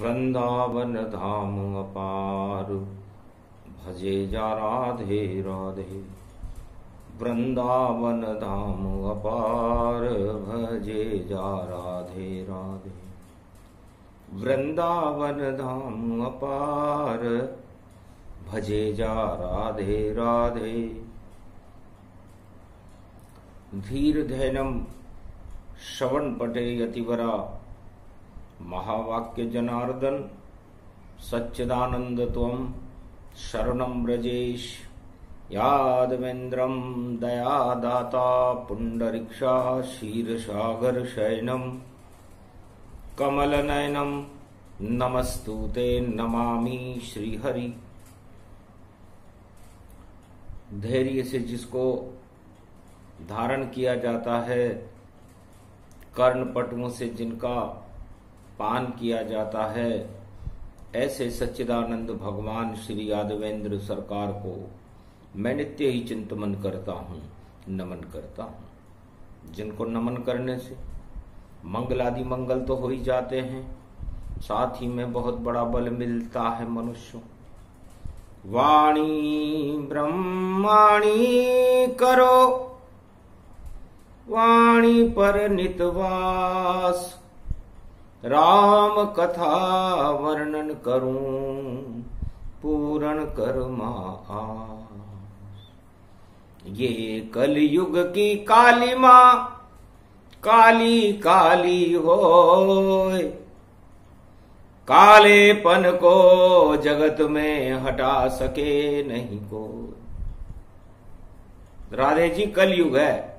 वृंदावन धाम अपार भजे जा राधे राधे। वृंदावन धाम अपार भजे जा राधे राधे। वृंदावन धाम अपार भजे जा राधे राधे। धीर धैनम श्रवण पटे यतिवरा महावाक्य जनार्दन सच्चिदानंद त्वं शरणं व्रजेश। यादवेन्द्रं दयादाता पुंडरीक्षा क्षीरसागर शयनम कमलनयनम नमस्तुते नमामि श्रीहरि। धैर्य से जिसको धारण किया जाता है, कर्णपटुओं से जिनका पान किया जाता है, ऐसे सच्चिदानंद भगवान श्री यादवेंद्र सरकार को मैं नित्य ही चिंतन करता हूँ, नमन करता हूँ। जिनको नमन करने से मंगलादि मंगल तो हो ही जाते हैं, साथ ही में बहुत बड़ा बल मिलता है मनुष्य। वाणी ब्रह्माणी करो वाणी पर नितवास। राम कथा वर्णन करूं पूर्ण कर्मा आस। ये कलयुग की काली मां काली काली होय। कालेपन को जगत में हटा सके नहीं कोई। राधे जी, कलयुग है।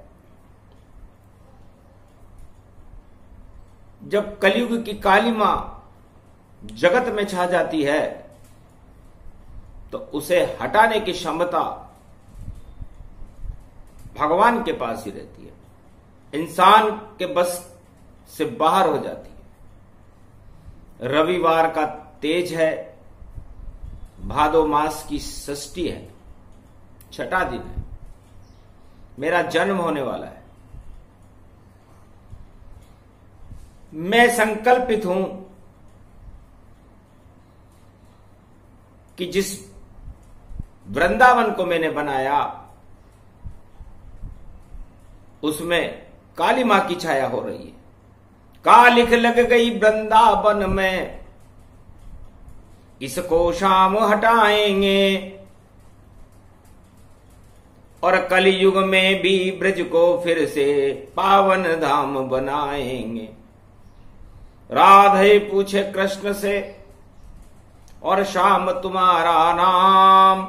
जब कलयुग की काली मां जगत में छा जाती है तो उसे हटाने की क्षमता भगवान के पास ही रहती है, इंसान के बस से बाहर हो जाती है। रविवार का तेज है, भादो मास की षष्ठी है, छठा दिन है, मेरा जन्म होने वाला है। मैं संकल्पित हूं कि जिस वृंदावन को मैंने बनाया उसमें काली मां की छाया हो रही है। कालिख लग गई वृंदावन में, इसको शाम हटाएंगे। और कलयुग में भी ब्रज को फिर से पावन धाम बनाएंगे। राधे पूछे कृष्ण से, और श्याम तुम्हारा नाम,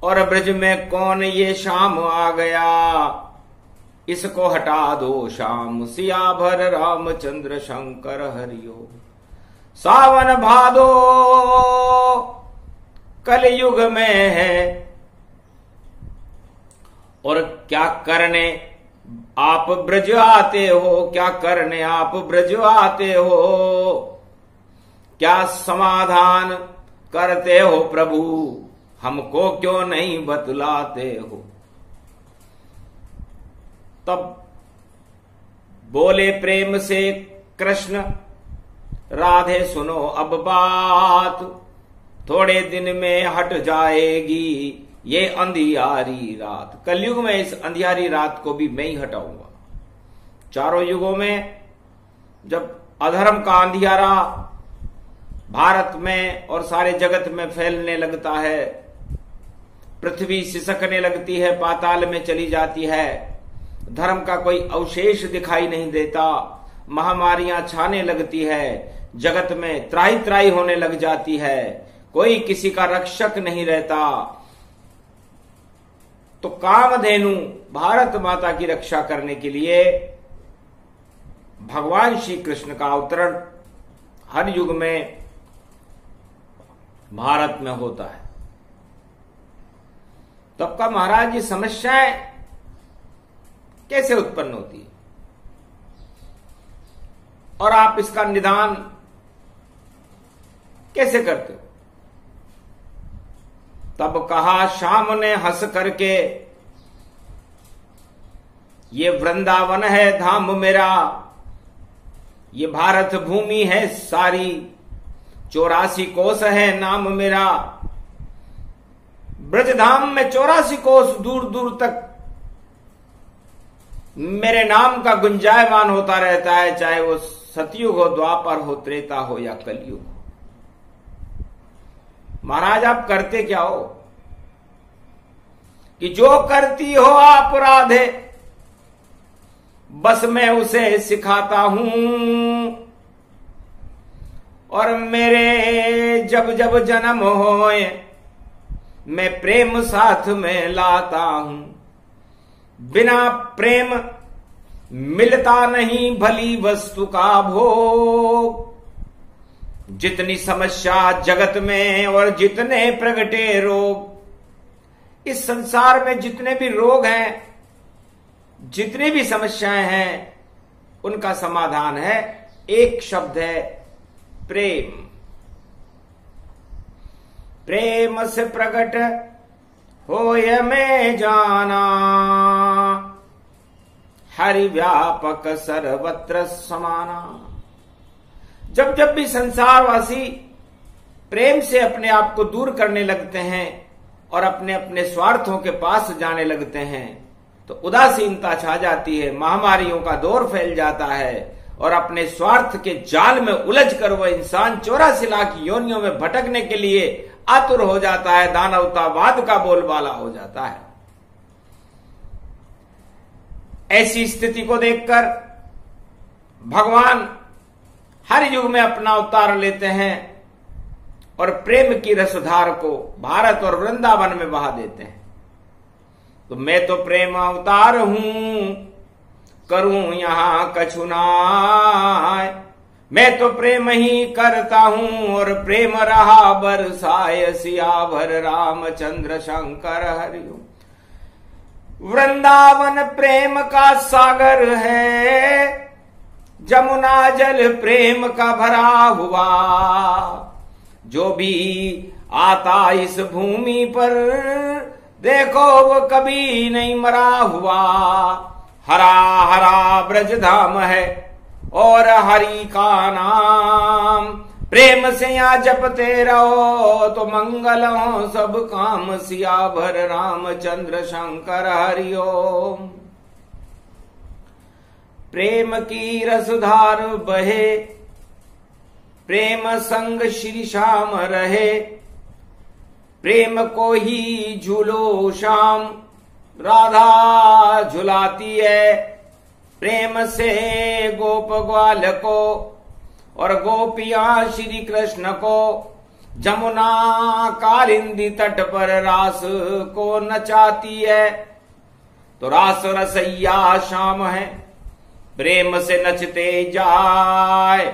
और ब्रज में कौन ये श्याम आ गया। इसको हटा दो श्याम, सियाभर रामचंद्र शंकर हरिओ। सावन भादो कलयुग में है, और क्या करने आप ब्रज आते हो, क्या करने आप ब्रज आते हो। क्या समाधान करते हो प्रभु, हमको क्यों नहीं बतलाते हो। तब बोले प्रेम से कृष्ण, राधे सुनो अब बात। थोड़े दिन में हट जाएगी ये अंधियारी रात। कलयुग में इस अंधियारी रात को भी मैं ही हटाऊंगा। चारों युगों में जब अधर्म का अंधियारा भारत में और सारे जगत में फैलने लगता है, पृथ्वी सिसकने लगती है, पाताल में चली जाती है, धर्म का कोई अवशेष दिखाई नहीं देता, महामारियां छाने लगती है, जगत में त्राही त्राही होने लग जाती है, कोई किसी का रक्षक नहीं रहता, तो कामधेनु भारत माता की रक्षा करने के लिए भगवान श्री कृष्ण का अवतरण हर युग में भारत में होता है। तब का महाराज ये समस्याएं कैसे उत्पन्न होती है और आप इसका निदान कैसे करते हो। तब कहा श्याम ने हंस करके, ये वृंदावन है धाम मेरा, ये भारत भूमि है सारी, 84 कोस है नाम मेरा। ब्रजधाम में 84 कोस दूर दूर तक मेरे नाम का गुंजायमान होता रहता है, चाहे वो सतयुग हो, द्वापर हो, त्रेता हो या कलयुग हो। महाराज आप करते क्या हो कि जो करती हो आप राधे, बस मैं उसे सिखाता हूं। और मेरे जब जब जन्म होए मैं प्रेम साथ में लाता हूं। बिना प्रेम मिलता नहीं भली वस्तु का भोग। जितनी समस्या जगत में और जितने प्रगटे रोग, इस संसार में जितने भी रोग हैं, जितनी भी समस्याएं हैं, उनका समाधान है एक शब्द है प्रेम। प्रेम से प्रकट होय में जाना, हरि व्यापक सर्वत्र समाना। जब जब भी संसारवासी प्रेम से अपने आप को दूर करने लगते हैं और अपने अपने स्वार्थों के पास जाने लगते हैं, तो उदासीनता छा जाती है, महामारियों का दौर फैल जाता है और अपने स्वार्थ के जाल में उलझकर वह इंसान 84 लाख योनियों में भटकने के लिए आतुर हो जाता है, दानवतावाद का बोलबाला हो जाता है। ऐसी स्थिति को देखकर भगवान हर युग में अपना अवतार लेते हैं और प्रेम की रसधार को भारत और वृंदावन में बहा देते हैं। तो मैं तो प्रेम अवतार हूं, करूं यहां कछु नाय। मैं तो प्रेम ही करता हूं और प्रेम रहा बरसाय, सियावर रामचंद्र शंकर हरिओम। वृंदावन प्रेम का सागर है, जमुना जल प्रेम का भरा हुआ। जो भी आता इस भूमि पर देखो वो कभी नहीं मरा हुआ। हरा हरा ब्रजधाम है और हरि का नाम, प्रेम से यहाँ जपते रहो तो मंगल हो सब काम। सियावर रामचंद्र शंकर हरिओम। प्रेम की रसधार बहे, प्रेम संग श्री श्याम रहे। प्रेम को ही झूलो श्याम, राधा झुलाती है। प्रेम से गोप ग्वाल को और गोपियां श्री कृष्ण को जमुना कालिंदी तट पर रास को नचाती है। तो रास रसैया श्याम है, प्रेम से नचते जाए।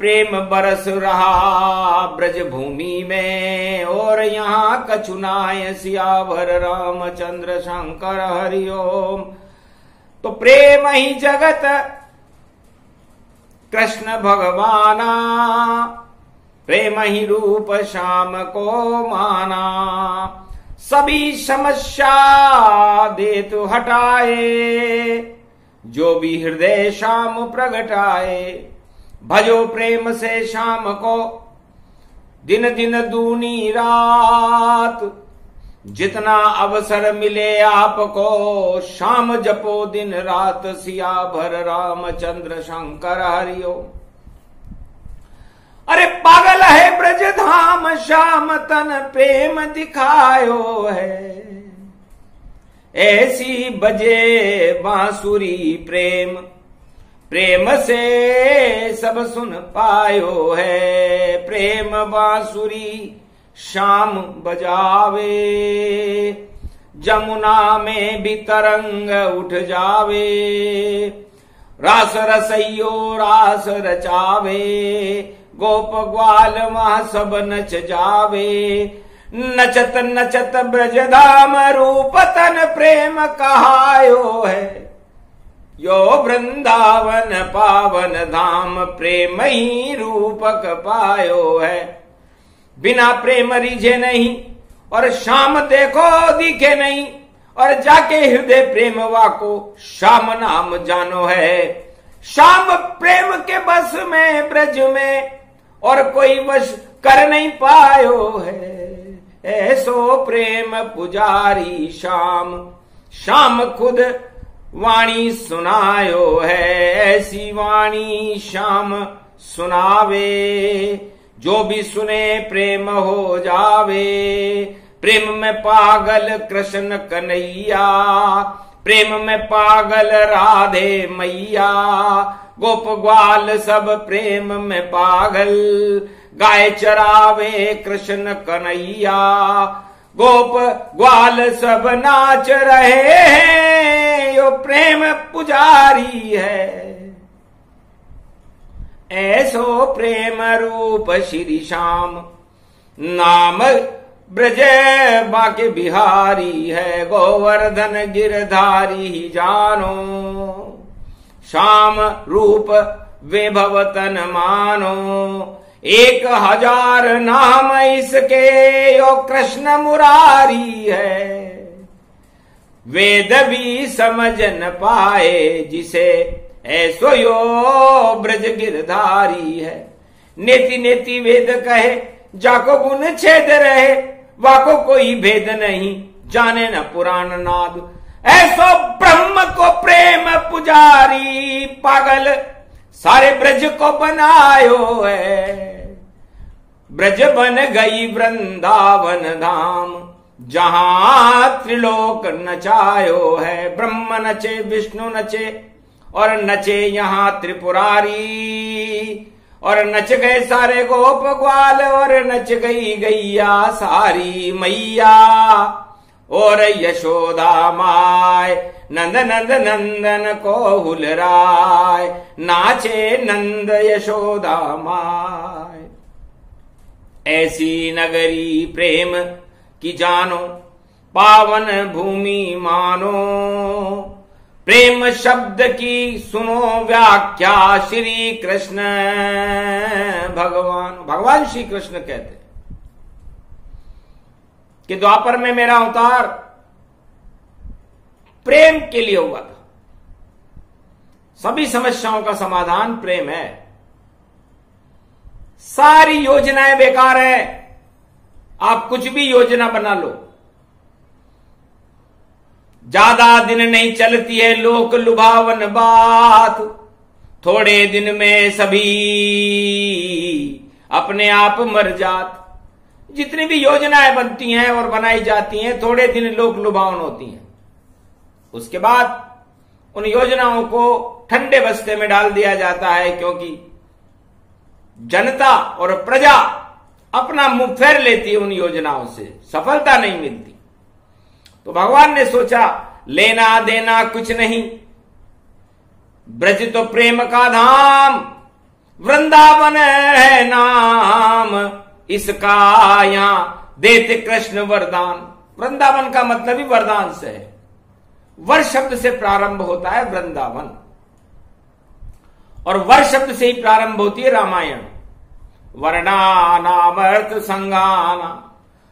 प्रेम बरस रहा ब्रज भूमि में और यहाँ कछुनाय, सियावर रामचंद्र शंकर हरिओम। तो प्रेम ही जगत कृष्ण भगवाना, प्रेम ही रूप श्याम को माना। सभी समस्या दे तो हटाए, जो भी हृदय श्याम प्रगटाए। भजो प्रेम से श्याम को दिन दिन दूनी रात। जितना अवसर मिले आपको श्याम जपो दिन रात। सियावर रामचंद्र शंकर हरिओम। अरे पागल है ब्रजधाम श्याम तन प्रेम दिखायो है। ऐसी बजे बांसुरी प्रेम, प्रेम से सब सुन पायो है। प्रेम बांसुरी श्याम बजावे, जमुना में भी तरंग उठ जावे। रास रसैयो रास रचावे, गोप ग्वाल वहां सब नच जावे। नचत नचत ब्रजधाम रूप तन प्रेम कहायो है। यो वृंदावन पावन धाम, प्रेम ही रूपक पायो है। बिना प्रेम रिझे नहीं और श्याम देखो दिखे नहीं। और जाके हृदय प्रेम वाको श्याम नाम जानो है। श्याम प्रेम के बस में ब्रज में और कोई वश कर नहीं पायो है। ऐसो प्रेम पुजारी श्याम, श्याम खुद वाणी सुनायो है। ऐसी वाणी श्याम सुनावे, जो भी सुने प्रेम हो जावे। प्रेम में पागल कृष्ण कन्हैया, प्रेम में पागल राधे मैया। गोप ग्वाल सब प्रेम में पागल, गाय चरावे कृष्ण कन्हैया। गोप ग्वाल सब नाच रहे हैं, यो प्रेम पुजारी है। ऐसो प्रेम रूप श्री श्याम, नाम ब्रज बाके बिहारी है। गोवर्धन गिरधारी ही जानो, श्याम रूप वैभव तन मानो। 1000 नाम इसके, यो कृष्ण मुरारी है। वेद भी समझ न पाए जिसे, ऐसो यो ब्रज गिरधारी है। नेति नेति वेद कहे, जाको गुण छेद रहे। वाको कोई भेद नहीं, जाने न पुराण नाद। ऐसो ब्रह्म को प्रेम पुजारी, पागल सारे ब्रज को बनायो है। ब्रज बन गई वृंदावन धाम, जहां त्रिलोक नचायो है। ब्रह्म नचे विष्णु नचे, और नचे यहां त्रिपुरारी। और नच गए सारे गोप ग्वाल, और नच गई गैया सारी मैया। और यशोदा माय, नंद नंद नंदन को हुलराय। नाचे नंद यशोदा माय। ऐसी नगरी प्रेम की जानो, पावन भूमि मानो। प्रेम शब्द की सुनो व्याख्या, श्री कृष्ण भगवान श्री कृष्ण कहते कि द्वापर में मेरा अवतार प्रेम के लिए हुआ था। सभी समस्याओं का समाधान प्रेम है। सारी योजनाएं बेकार है। आप कुछ भी योजना बना लो, ज्यादा दिन नहीं चलती है लोक लुभावन बात। थोड़े दिन में सभी अपने आप मर जात। जितनी भी योजनाएं बनती हैं और बनाई जाती हैं, थोड़े दिन लोक लुभावन होती हैं। उसके बाद उन योजनाओं को ठंडे बस्ते में डाल दिया जाता है, क्योंकि जनता और प्रजा अपना मुंह फेर लेती है उन योजनाओं से, सफलता नहीं मिलती। तो भगवान ने सोचा लेना देना कुछ नहीं, ब्रज तो प्रेम का धाम, वृंदावन है नाम इसका, यहां देते कृष्ण वरदान। वृंदावन का मतलब ही वरदान से है। वर शब्द से प्रारंभ होता है वृंदावन, और वर शब्द से ही प्रारंभ होती है रामायण। वर्णानामर्थ संगाना,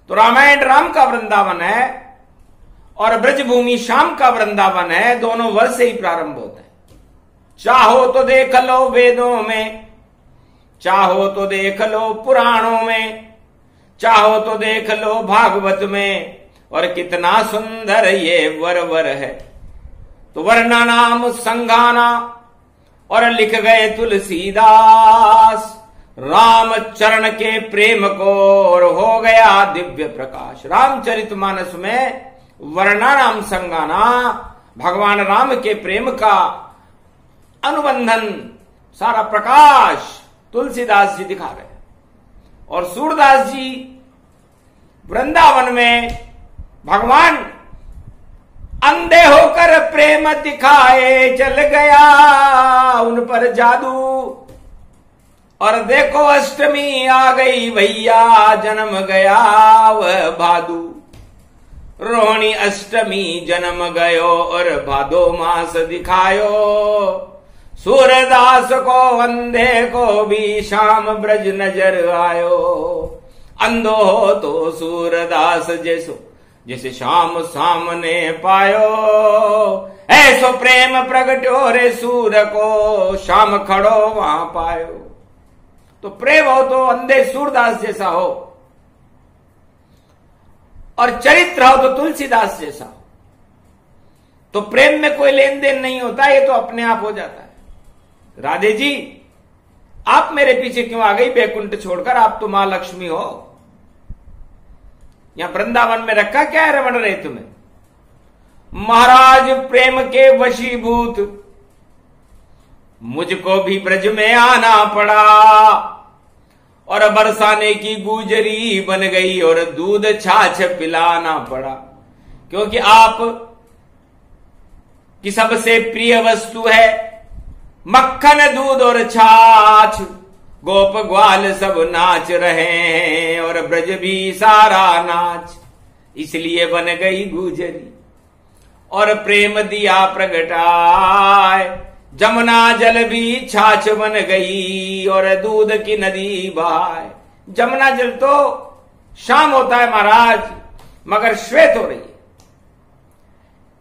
तो रामायण राम का वृंदावन है और ब्रजभूमि श्याम का वृंदावन है। दोनों वर से ही प्रारंभ होता है। चाहो तो देख लो वेदों में, चाहो तो देख लो पुराणों में, चाहो तो देख लो भागवत में, और कितना सुंदर ये वर वर है। तो वर्णा नाम संगाना, और लिख गए तुलसीदास राम चरण के प्रेम को, और हो गया दिव्य प्रकाश। रामचरितमानस में वर्णा नाम संगाना, भगवान राम के प्रेम का अनुबंधन, सारा प्रकाश तुलसीदास जी दिखा रहे। और सूरदास जी वृंदावन में भगवान अंधे होकर प्रेम दिखाए, चल गया उन पर जादू। और देखो अष्टमी आ गई भैया, जन्म गया वह भादू। रोहिणी अष्टमी जन्म गयो, और भादो मास दिखायो। सूरदास को अंधे को भी श्याम ब्रज नजर आयो। अंधो हो तो सूरदास जैसो, जिसे श्याम सामने पायो। ऐसो प्रेम प्रगट्यो रे सूर को, शाम खड़ो वहां पायो। तो प्रेम हो तो अंधे सूरदास जैसा हो, और चरित्र हो तो तुलसीदास जैसा हो। तो प्रेम में कोई लेन देन नहीं होता, ये तो अपने आप हो जाता है। राधे जी, आप मेरे पीछे क्यों आ गई बैकुंठ छोड़कर? आप तो मां लक्ष्मी हो। यहां वृंदावन में रखा क्या है रमण रहे तुम्हें? महाराज प्रेम के वशीभूत मुझको भी ब्रज में आना पड़ा, और बरसाने की गुजरी बन गई और दूध छाछ पिलाना पड़ा। क्योंकि आप की सबसे प्रिय वस्तु है मक्खन, दूध और छाछ। गोप ग्वाल सब नाच रहे हैं और ब्रज भी सारा नाच, इसलिए बन गई गुजरी और प्रेम दिया प्रगटाए। जमुना जल भी छाछ बन गई और दूध की नदी बहाए। जमुना जल तो शाम होता है महाराज, मगर श्वेत हो रही है।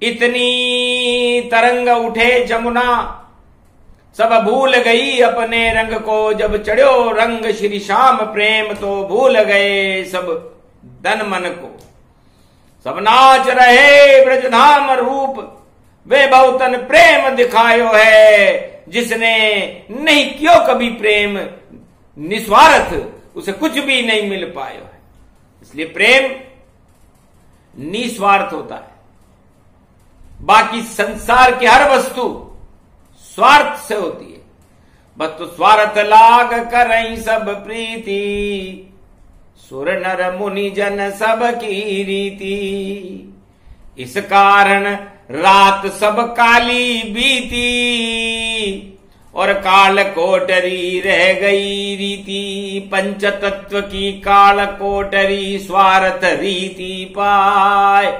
इतनी तरंग उठे जमुना, सब भूल गई अपने रंग को। जब चढ़ो रंग श्री श्याम प्रेम, तो भूल गए सब धन मन को। सब नाच रहे ब्रजधाम रूप, वे बहुतन प्रेम दिखायो है। जिसने नहीं क्यों कभी प्रेम निस्वार्थ, उसे कुछ भी नहीं मिल पायो है। इसलिए प्रेम निस्वार्थ होता है। बाकी संसार की हर वस्तु स्वार्थ से होती है। बस तो स्वार्थ लाग करई सब प्रीति, सुर नर मुनि जन सब की रीति। इस कारण रात सब काली बीती, और काल कोटरी रह गई रीति। पंच तत्व की काल कोटरी स्वार्थ रीति पाए,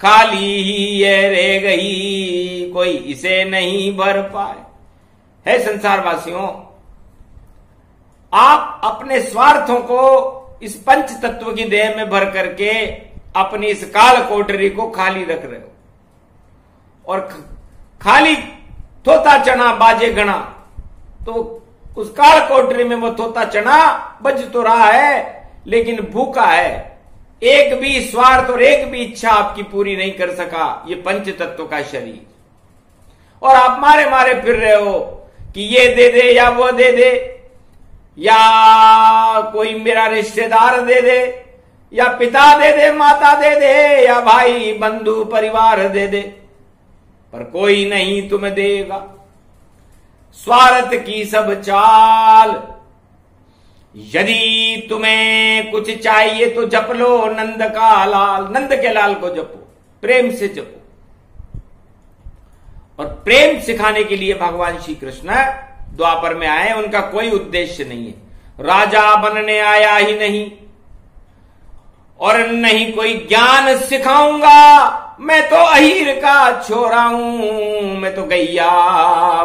खाली ही ये रह गई कोई इसे नहीं भर पाए। है संसारवासियों, आप अपने स्वार्थों को इस पंच तत्व की देह में भर करके अपनी इस काल कोठरी को खाली रख रहे हो। और खाली थोता चना बाजे गणा, तो उस काल कोठरी में वो थोता चना बज तो रहा है, लेकिन भूखा है। एक भी स्वार्थ और एक भी इच्छा आपकी पूरी नहीं कर सका ये पंच तत्व का शरीर। और आप मारे मारे फिर रहे हो कि ये दे दे या वो दे दे, या कोई मेरा रिश्तेदार दे दे, या पिता दे दे, माता दे दे, या भाई बंधु परिवार दे दे, पर कोई नहीं तुम्हें देगा। स्वार्थ की सब चाल। यदि तुम्हें कुछ चाहिए तो जप लो नंद का लाल। नंद के लाल को जपो, प्रेम से जपो। और प्रेम सिखाने के लिए भगवान श्री कृष्ण द्वापर में आए। उनका कोई उद्देश्य नहीं है। राजा बनने आया ही नहीं, और नहीं कोई ज्ञान सिखाऊंगा। मैं तो अहीर का छोरा हूं, मैं तो गैया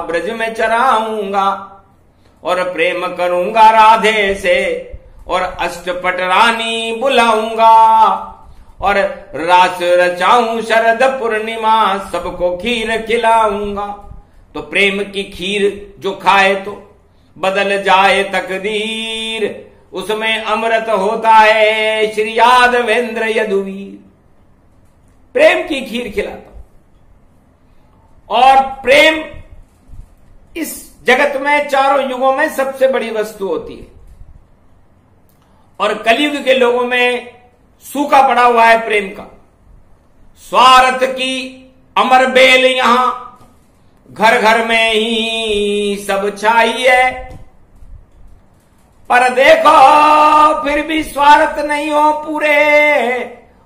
ब्रज में चराऊंगा, और प्रेम करूंगा राधे से, और अष्टपट रानी बुलाऊंगा, और रास रचाऊं शरद पूर्णिमा, सबको खीर खिलाऊंगा। तो प्रेम की खीर जो खाए तो बदल जाए तकदीर, उसमें अमृत होता है श्री यादवेंद्र यदुवीर। प्रेम की खीर खिलाता। और प्रेम इस जगत में चारों युगों में सबसे बड़ी वस्तु होती है। और कलयुग के लोगों में सूखा पड़ा हुआ है प्रेम का। स्वार्थ की अमर बेल यहां घर घर में ही सब छाई है, पर देखो फिर भी स्वार्थ नहीं हो पूरे,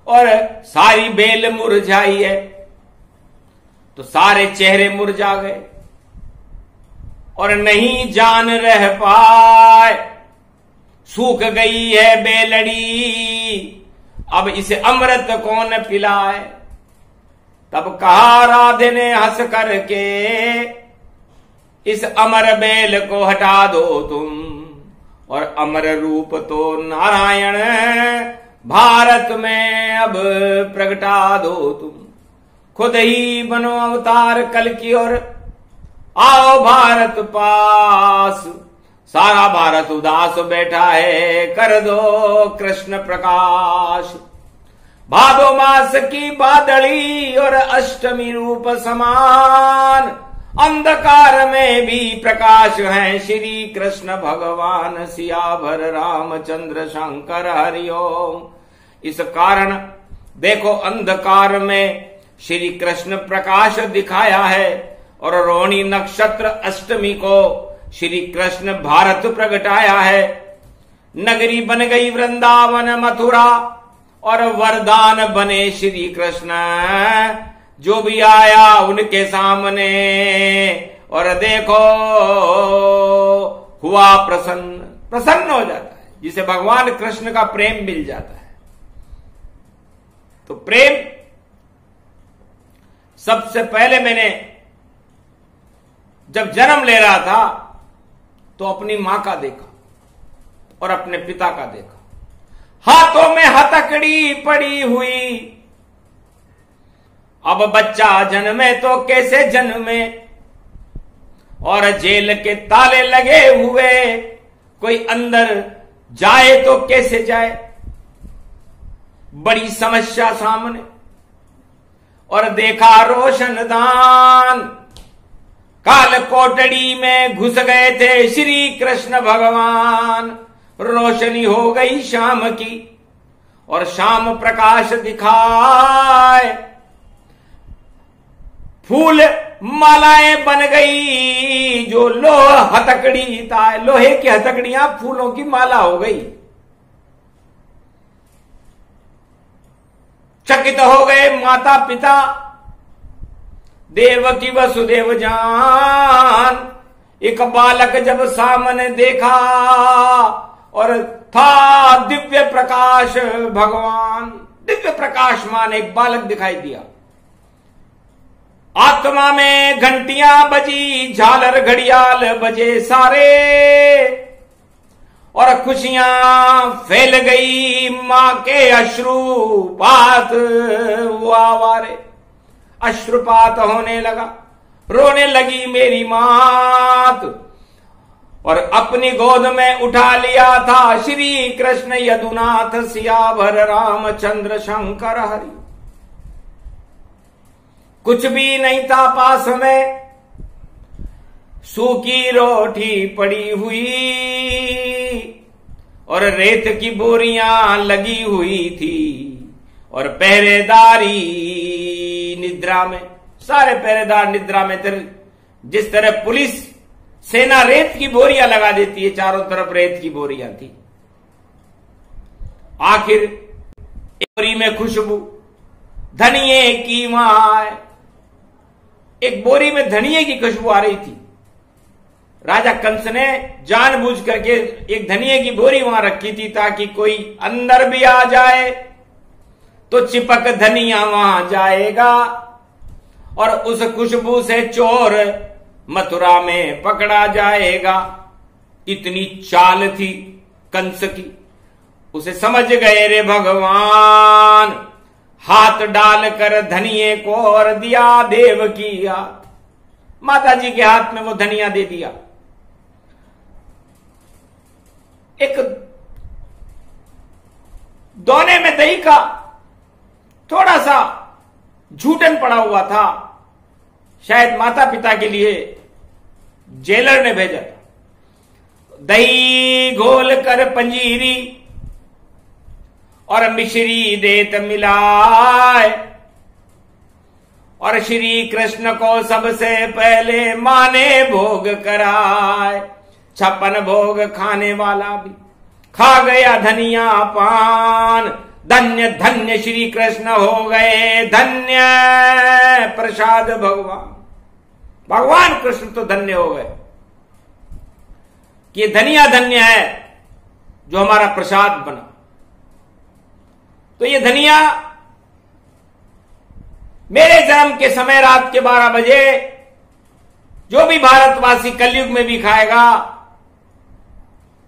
और सारी बेल मुरझाई है। तो सारे चेहरे मुरझा गए और नहीं जान रह पाए। सूख गई है बेलड़ी, अब इसे अमृत कौन पिलाए। तब कहा राधे ने हंस करके, इस अमर बेल को हटा दो तुम, और अमर रूप तो नारायण भारत में अब प्रगटा दो तुम। खुद ही बनो अवतार कल की ओर, आओ भारत पास। सारा भारत उदास बैठा है, कर दो कृष्ण प्रकाश। भादो मास की बादली और अष्टमी रूप समान, अंधकार में भी प्रकाश है श्री कृष्ण भगवान। सियावर रामचंद्र शंकर हरिओम। इस कारण देखो अंधकार में श्री कृष्ण प्रकाश दिखाया है, और रोहिणी नक्षत्र अष्टमी को श्री कृष्ण भारत प्रगटाया है। नगरी बन गई वृंदावन मथुरा, और वरदान बने श्री कृष्ण। जो भी आया उनके सामने, और देखो हुआ प्रसन्न, प्रसन्न हो जाता है, जिसे भगवान कृष्ण का प्रेम मिल जाता है। तो प्रेम सबसे पहले मैंने जब जन्म ले रहा था तो अपनी मां का देखा और अपने पिता का देखा। हाथों में हथकड़ी पड़ी हुई, अब बच्चा जन्मे तो कैसे जन्मे, और जेल के ताले लगे हुए, कोई अंदर जाए तो कैसे जाए। बड़ी समस्या सामने, और देखा रोशनदान। काल कोटड़ी में घुस गए थे श्री कृष्ण भगवान। रोशनी हो गई शाम की, और शाम प्रकाश दिखाए। फूल मालाएं बन गई, जो लोह हथकड़ी था, लोहे की हथकड़ियां फूलों की माला हो गई। चकित हो गए माता पिता, देवकी वसुदेव जान। एक बालक जब सामने देखा, और था दिव्य प्रकाश भगवान, दिव्य प्रकाशमान एक बालक दिखाई दिया। आत्मा में घंटियां बजी, झालर घड़ियाल बजे सारे, और खुशियां फैल गई। मां के अश्रुपात हुआ वारे, अश्रुपात होने लगा। रोने लगी मेरी मात, और अपनी गोद में उठा लिया था श्री कृष्ण यदुनाथ। सियावर रामचंद्र शंकर हरि। कुछ भी नहीं था पास में, सूखी रोटी पड़ी हुई, और रेत की बोरियां लगी हुई थी, और पहरेदारी निद्रा में। सारे पहरेदार निद्रा में थे। जिस तरह पुलिस सेना रेत की बोरियां लगा देती है, चारों तरफ रेत की बोरियां थी। आखिर एक बोरी में खुशबू धनिये की वहां, एक बोरी में धनिये की खुशबू आ रही थी। राजा कंस ने जानबूझ करके एक धनिये की बोरी वहां रखी थी, ताकि कोई अंदर भी आ जाए तो चिपक धनिया वहां जाएगा, और उस खुशबू से चोर मथुरा में पकड़ा जाएगा। इतनी चाल थी कंस की। उसे समझ गए रे भगवान। हाथ डालकर धनिये को और दिया देव की हाथ, माता जी के हाथ में वो धनिया दे दिया। एक दोने में दही का थोड़ा सा झूठन पड़ा हुआ था, शायद माता पिता के लिए जेलर ने भेजा था। दही घोल कर पंजीरी और मिश्री देत मिलाए, और श्री कृष्ण को सबसे पहले मां ने भोग कराए। 56 भोग खाने वाला भी खा गया धनिया पान। धन्य धन्य श्री कृष्ण हो गए धन्य, प्रसाद भगवान। भगवान कृष्ण तो धन्य हो गए कि ये धनिया धन्य है जो हमारा प्रसाद बना। तो ये धनिया मेरे जन्म के समय रात के 12 बजे जो भी भारतवासी कलयुग में भी खाएगा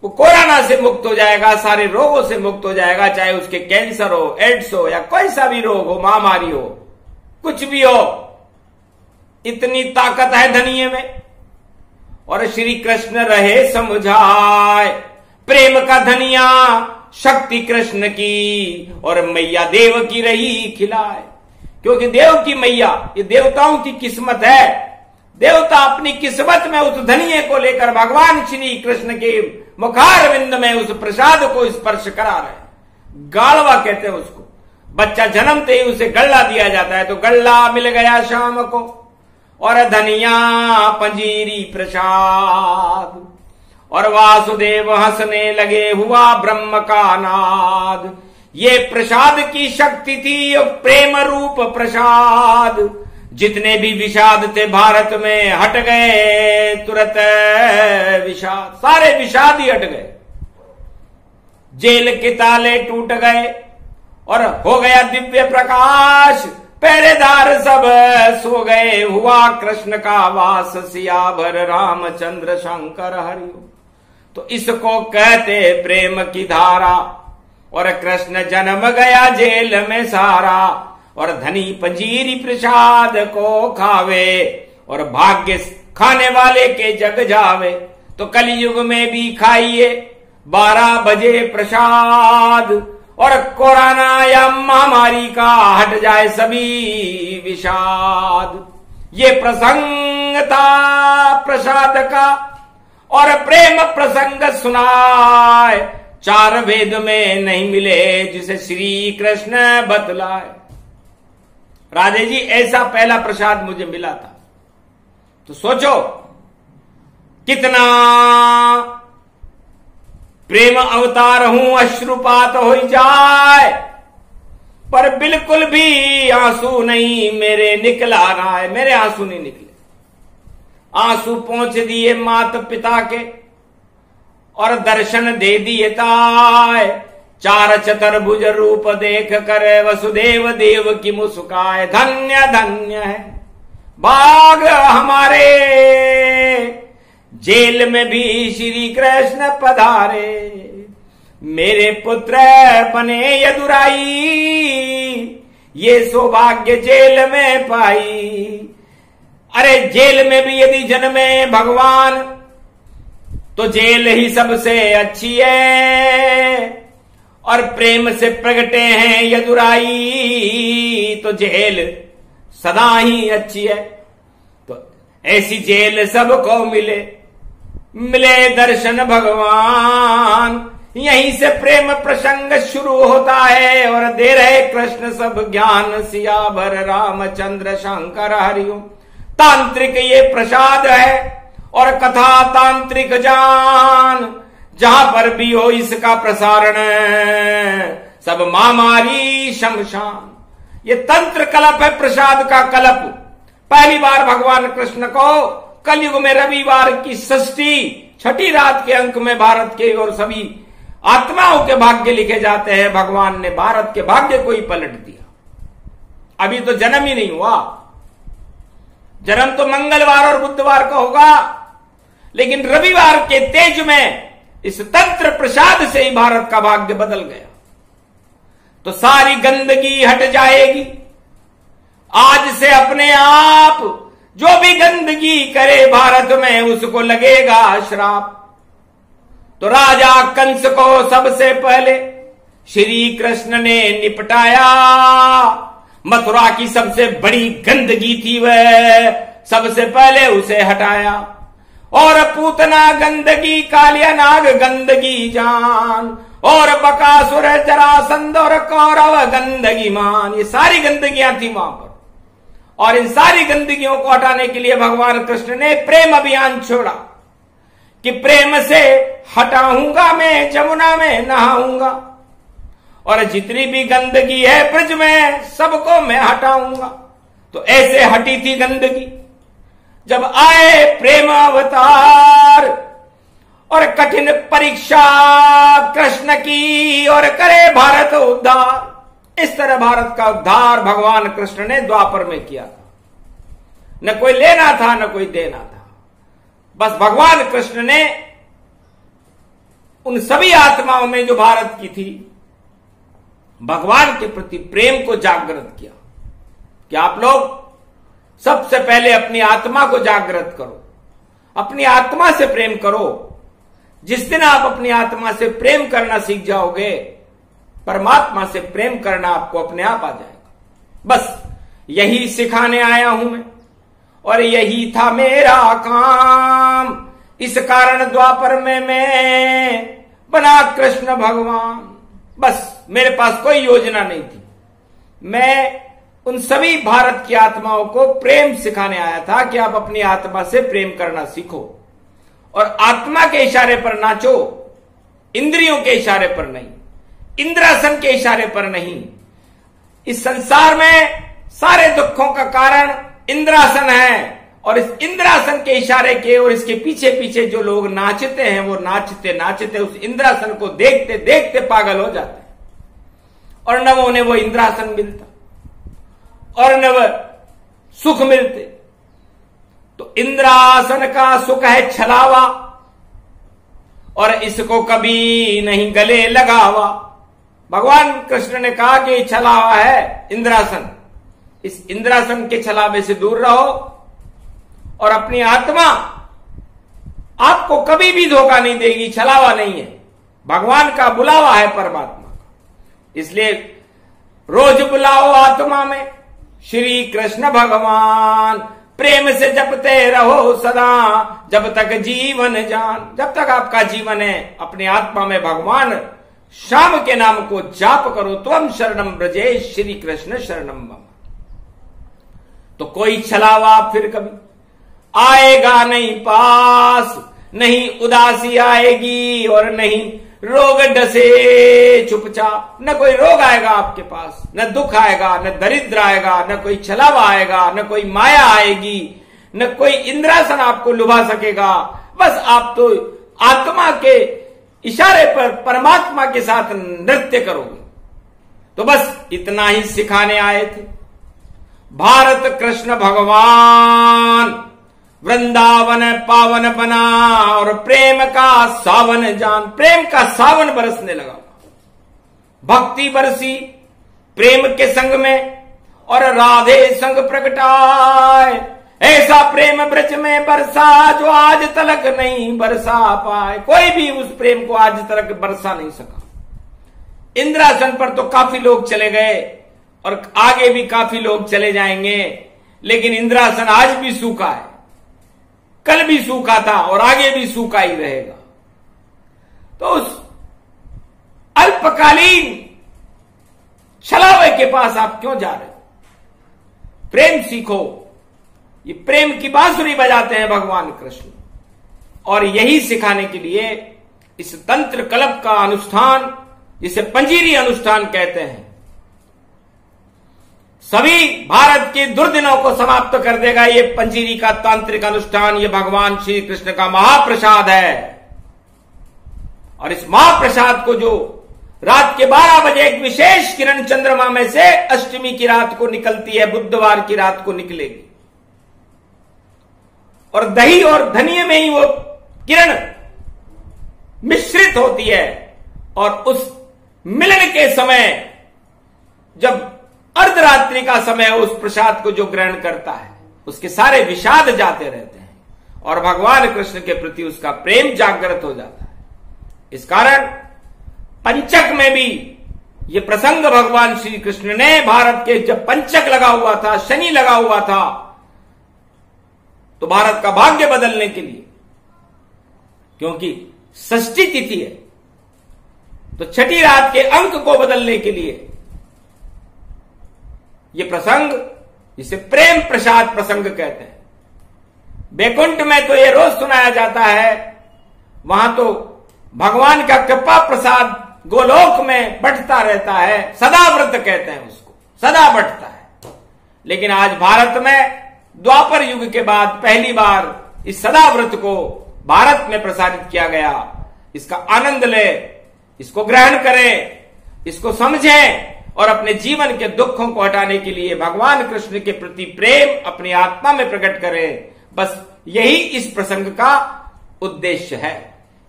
वो कोरोना से मुक्त हो जाएगा, सारे रोगों से मुक्त हो जाएगा, चाहे उसके कैंसर हो, एड्स हो, या कोई सा भी रोग हो, महामारी हो, कुछ भी हो, इतनी ताकत है धनिये में। और श्री कृष्ण रहे समझाए, प्रेम का धनिया शक्ति कृष्ण की और मैया देव की रही खिलाए। क्योंकि देव की मैया, ये देवताओं की किस्मत है। देवता अपनी किस्मत में उस धनिये को लेकर भगवान श्री कृष्ण के मुखारविंद में उस प्रसाद को स्पर्श करा रहे। गालवा कहते हैं उसको। बच्चा जन्मते ही उसे गल्ला दिया जाता है, तो गल्ला मिल गया शाम को और धनिया पंजीरी प्रसाद। और वासुदेव हंसने लगे, हुआ ब्रह्म का नाद। ये प्रसाद की शक्ति थी, प्रेम रूप प्रसाद। जितने भी विषाद थे भारत में हट गए तुरंत विषाद, सारे विषाद ही हट गए। जेल के ताले टूट गए और हो गया दिव्य प्रकाश। पहरेदार सब सो गए, हुआ कृष्ण का वास सियावर रामचंद्र शंकर हरिओ। तो इसको कहते प्रेम की धारा। और कृष्ण जन्म गया जेल में सारा, और धनी पंजीरी प्रसाद को खावे, और भाग्य खाने वाले के जग जावे। तो कलयुग में भी खाइए 12 बजे प्रसाद, और कोरोना या महामारी का हट जाए सभी विषाद। ये प्रसंग था प्रसाद का, और प्रेम प्रसंग सुनाए। 4 वेद में नहीं मिले जिसे श्री कृष्ण बतलाए। राधे जी, ऐसा पहला प्रसाद मुझे मिला था। तो सोचो कितना प्रेम अवतार हूं, अश्रुपात हो जाए, पर बिल्कुल भी आंसू नहीं मेरे निकला रहा है। मेरे आंसू नहीं निकले। आंसू पहुंच दिए माता पिता के, और दर्शन दे दिए ताय। 4 चतुर्भुज रूप देख कर वसुदेव देव की मुस्काए। धन्य धन्य है भाग हमारे, जेल में भी श्री कृष्ण पधारे। मेरे पुत्र बने यदुराई, ये सौभाग्य जेल में पाई। अरे जेल में भी यदि जन्मे भगवान, तो जेल ही सबसे अच्छी है। और प्रेम से प्रगटे हैं यदुराई, तो जेल सदा ही अच्छी है। तो ऐसी जेल सबको मिले, मिले दर्शन भगवान। यहीं से प्रेम प्रसंग शुरू होता है, और दे रहे कृष्ण सब ज्ञान सियावर रामचंद्र शंकर हरिओम। तांत्रिक ये प्रसाद है, और कथा तांत्रिक जान। जहां पर भी हो इसका प्रसारण, सब महामारी शमशान। ये तंत्र कल्प है, प्रसाद का कल्प। पहली बार भगवान कृष्ण को कलयुग में रविवार की षष्ठी छठी रात के अंक में भारत के और सभी आत्माओं के भाग्य लिखे जाते हैं। भगवान ने भारत के भाग्य को ही पलट दिया। अभी तो जन्म ही नहीं हुआ। जन्म तो मंगलवार और बुधवार को होगा, लेकिन रविवार के तेज में इस तंत्र प्रसाद से ही भारत का भाग्य बदल गया। तो सारी गंदगी हट जाएगी आज से अपने आप। जो भी गंदगी करे भारत में, उसको लगेगा श्राप। तो राजा कंस को सबसे पहले श्री कृष्ण ने निपटाया। मथुरा की सबसे बड़ी गंदगी थी वह, सबसे पहले उसे हटाया। और पूतना गंदगी, कालिया नाग गंदगी जान, और बकासुर जरासंध और कौरव गंदगी मान। ये सारी गंदगियां थी वहां पर। और इन सारी गंदगियों को हटाने के लिए भगवान कृष्ण ने प्रेम अभियान छोड़ा कि प्रेम से हटाऊंगा मैं, जमुना में नहाऊंगा, और जितनी भी गंदगी है ब्रज में सबको मैं हटाऊंगा। तो ऐसे हटी थी गंदगी जब आए प्रेम अवतार। और कठिन परीक्षा कृष्ण की, और करे भारत उद्धार। इस तरह भारत का उद्धार भगवान कृष्ण ने द्वापर में किया था। न कोई लेना था न कोई देना था, बस भगवान कृष्ण ने उन सभी आत्माओं में जो भारत की थी, भगवान के प्रति प्रेम को जागृत किया। कि आप लोग सबसे पहले अपनी आत्मा को जागृत करो, अपनी आत्मा से प्रेम करो। जिस दिन आप अपनी आत्मा से प्रेम करना सीख जाओगे, परमात्मा से प्रेम करना आपको अपने आप आ जाएगा। बस यही सिखाने आया हूं मैं, और यही था मेरा काम। इस कारण द्वापर में मैं बना कृष्ण भगवान। बस मेरे पास कोई योजना नहीं थी, मैं उन सभी भारत की आत्माओं को प्रेम सिखाने आया था कि आप अपनी आत्मा से प्रेम करना सीखो और आत्मा के इशारे पर नाचो, इंद्रियों के इशारे पर नहीं, इंद्रासन के इशारे पर नहीं। इस संसार में सारे दुखों का कारण इंद्रासन है, और इस इंद्रासन के इशारे के और इसके पीछे पीछे जो लोग नाचते हैं, वो नाचते नाचते उस इंद्रासन को देखते देखते पागल हो जाते हैं, और न उन्हें वो इंद्रासन मिलता और न वह सुख मिलते। तो इंद्रासन का सुख है छलावा, और इसको कभी नहीं गले लगावा। भगवान कृष्ण ने कहा कि छलावा है इंद्रासन, इस इंद्रासन के छलावे से दूर रहो, और अपनी आत्मा आपको कभी भी धोखा नहीं देगी, छलावा नहीं है, भगवान का बुलावा है परमात्मा का। इसलिए रोज बुलाओ आत्मा में श्री कृष्ण भगवान, प्रेम से जपते रहो सदा जब तक जीवन जान। जब तक आपका जीवन है अपनी आत्मा में भगवान श्याम के नाम को जाप करो। त्वम शरणम ब्रजेश श्री कृष्ण शरणम मम। तो कोई छलावा फिर कभी आएगा नहीं पास, नहीं उदासी आएगी और नहीं रोग डसे चुपचाप। न कोई रोग आएगा आपके पास, न दुख आएगा, न दरिद्र आएगा, न कोई छलावा आएगा, न कोई माया आएगी, न कोई इंद्रासन आपको लुभा सकेगा। बस आप तो आत्मा के इशारे पर परमात्मा के साथ नृत्य करोगे। तो बस इतना ही सिखाने आए थे। भारत कृष्ण भगवान वृंदावन पावन बना और प्रेम का सावन जान। प्रेम का सावन बरसने लगा, भक्ति बरसी प्रेम के संग में, और राधे संग प्रगटाए। ऐसा प्रेम ब्रज में बरसा जो आज तलक नहीं बरसा पाए। कोई भी उस प्रेम को आज तलक बरसा नहीं सका। इंद्रासन पर तो काफी लोग चले गए और आगे भी काफी लोग चले जाएंगे, लेकिन इंद्रासन आज भी सूखा है, कल भी सूखा था और आगे भी सूखा ही रहेगा। तो उस अल्पकालीन छलावे के पास आप क्यों जा रहे हो? प्रेम सीखो। ये प्रेम की बांसुरी बजाते हैं भगवान कृष्ण, और यही सिखाने के लिए इस तंत्र कल्प का अनुष्ठान, जिसे पंजीरी अनुष्ठान कहते हैं, सभी भारत के दुर्दिनों को समाप्त कर देगा। ये पंजीरी का तांत्रिक अनुष्ठान, ये भगवान श्री कृष्ण का महाप्रसाद है। और इस महाप्रसाद को जो रात के 12 बजे एक विशेष किरण चंद्रमा में से अष्टमी की रात को निकलती है, बुधवार की रात को निकलेगी, और दही और धनिये में ही वो किरण मिश्रित होती है, और उस मिलन के समय जब अर्धरात्रि का समय उस प्रसाद को जो ग्रहण करता है, उसके सारे विषाद जाते रहते हैं और भगवान कृष्ण के प्रति उसका प्रेम जागृत हो जाता है। इस कारण पंचक में भी ये प्रसंग भगवान श्री कृष्ण ने, भारत के जब पंचक लगा हुआ था, शनि लगा हुआ था, तो भारत का भाग्य बदलने के लिए, क्योंकि षष्ठी तिथि है, तो छठी रात के अंक को बदलने के लिए ये प्रसंग, जिसे प्रेम प्रसाद प्रसंग कहते हैं। बैकुंठ में तो ये रोज सुनाया जाता है, वहां तो भगवान का कृपा प्रसाद गोलोक में बढ़ता रहता है, सदा व्रत कहते हैं उसको, सदा बढ़ता है। लेकिन आज भारत में द्वापर युग के बाद पहली बार इस सदा व्रत को भारत में प्रसारित किया गया। इसका आनंद ले, इसको ग्रहण करें, इसको समझें, और अपने जीवन के दुखों को हटाने के लिए भगवान कृष्ण के प्रति प्रेम अपनी आत्मा में प्रकट करें। बस यही इस प्रसंग का उद्देश्य है।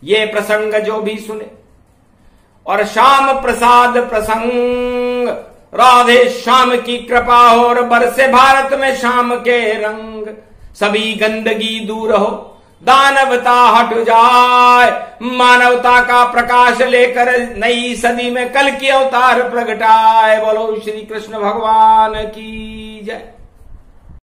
ये प्रसंग जो भी सुने और श्याम प्रसाद प्रसंग राधे श्याम की कृपा हो और बरसे भारत में शाम के रंग, सभी गंदगी दूर हो, दानवता हट जाए, मानवता का प्रकाश लेकर नई सदी में कल की अवतार प्रगटाए। बोलो श्री कृष्ण भगवान की जय।